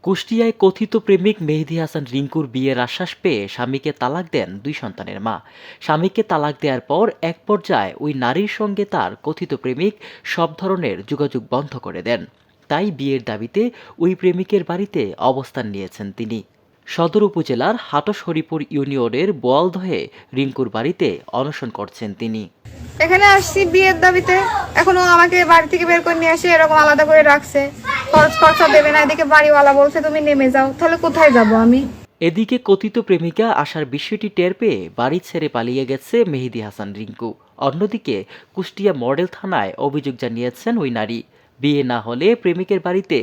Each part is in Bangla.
কুষ্টিয়ায় কথিত প্রেমিক মেহেদী হাসান রিংকুর বিয়ের আশ্বাস পেয়ে স্বামীকে তালাক দেন দুই সন্তানের মা। স্বামীকে তালাক দেওয়ার পর এক পর্যায়ে ওই নারীর সঙ্গে তার কথিত প্রেমিক সব ধরনের যোগাযোগ বন্ধ করে দেন। তাই বিয়ের দাবিতে ওই প্রেমিকের বাড়িতে অবস্থান নিয়েছেন তিনি। সদর উপজেলার হাটশ হরিপুর ইউনিয়নের বোয়ালদহে রিংকুর বাড়িতে অনশন করছেন তিনি। এখানে আসছি বিয়ের দাবিতে। এখনো আমাকে বাড়ি থেকে বের করে নিয়ে আসে এরকম আলাদা করে রাখছে। খরচ খরচা দেবে না, এদিকে বাড়িওয়ালা বলছে তুমি নেমে যাও। তাহলে কোথায় যাব আমি? এদিকে কথিত প্রেমিকা আসার বিষয়টি টের পেয়ে বাড়ি ছেড়ে পালিয়ে গেছে মেহেদী হাসান রিংকু। অন্যদিকে কুষ্টিয়া মডেল থানায় অভিযোগ জানিয়েছেন ওই নারী। বিয়ে না হলে প্রেমিকের বাড়িতে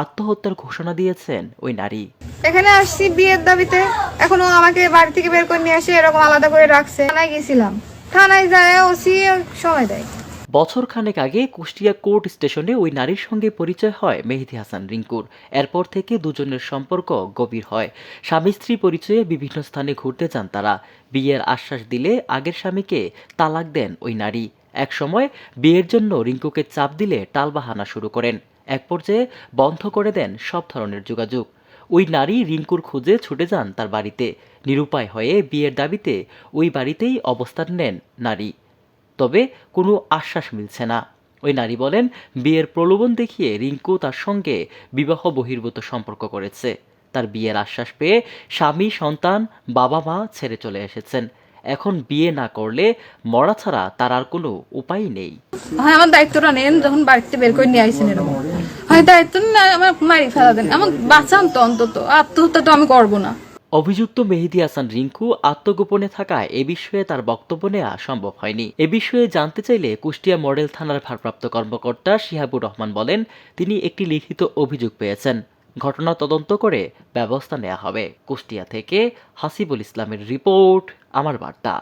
আত্মহত্যার ঘোষণা দিয়েছেন ওই নারী। এখানে আসছি বিয়ের দাবিতে। এখনো আমাকে বাড়ি থেকে বের করে নিয়ে আসে এরকম আলাদা করে রাখছে। থানায় গেছিলাম, থানায় যায় ওসি সময় দেয়। বছর খানেক আগে কুষ্টিয়া কোর্ট স্টেশনে ওই নারীর সঙ্গে পরিচয় হয় মেহেদী হাসান রিংকুর। এরপর থেকে দুজনের সম্পর্ক গভীর হয়। স্বামী স্ত্রী পরিচয়ে বিভিন্ন স্থানে ঘুরতে যান তারা। বিয়ের আশ্বাস দিলে আগের স্বামীকে তালাক দেন ওই নারী। একসময় বিয়ের জন্য রিংকুকে চাপ দিলে টালবাহানা শুরু করেন। এক পর্যায়ে বন্ধ করে দেন সব ধরনের যোগাযোগ। ওই নারী রিংকুর খুঁজে ছুটে যান তার বাড়িতে। নিরুপায় হয়ে বিয়ের দাবিতে ওই বাড়িতেই অবস্থান নেন নারী। তবে কোনো আশ্বাস মিলছে না। ওই নারী বলেন, বিয়ের প্রলোভন দেখিয়ে রিংকু তার সঙ্গে বিবাহ বহির্ভূত সম্পর্ক করেছে। তার বিয়ের আশ্বাস পেয়ে স্বামী, সন্তান, বাবা মা ছেড়ে চলে এসেছেন। এখন বিয়ে না করলে মরা ছাড়া তার আর কোনো উপায় নেই। হয় আমার দায়িত্বটা নেন, যখন বাড়িতে বের করে নিয়ে আইছেন এরকম হয় দায়িত্ব না, আমার মারি ফেলা দেন, আমার বাঁচান তো অন্তত। আত্মহত্যা তো আমি করবো না। অভিযুক্ত মেহেদী হাসান রিংকু আত্মগোপনে থাকায় এ বিষয়ে তার বক্তব্য নেওয়া সম্ভব হয়নি। এ বিষয়ে জানতে চাইলে কুষ্টিয়া মডেল থানার ভারপ্রাপ্ত কর্মকর্তা শিহাবুর রহমান বলেন, তিনি একটি লিখিত অভিযোগ পেয়েছেন। ঘটনা তদন্ত করে ব্যবস্থা নেওয়া হবে। কুষ্টিয়া থেকে হাসিবুল ইসলামের রিপোর্ট, আমার বার্তা।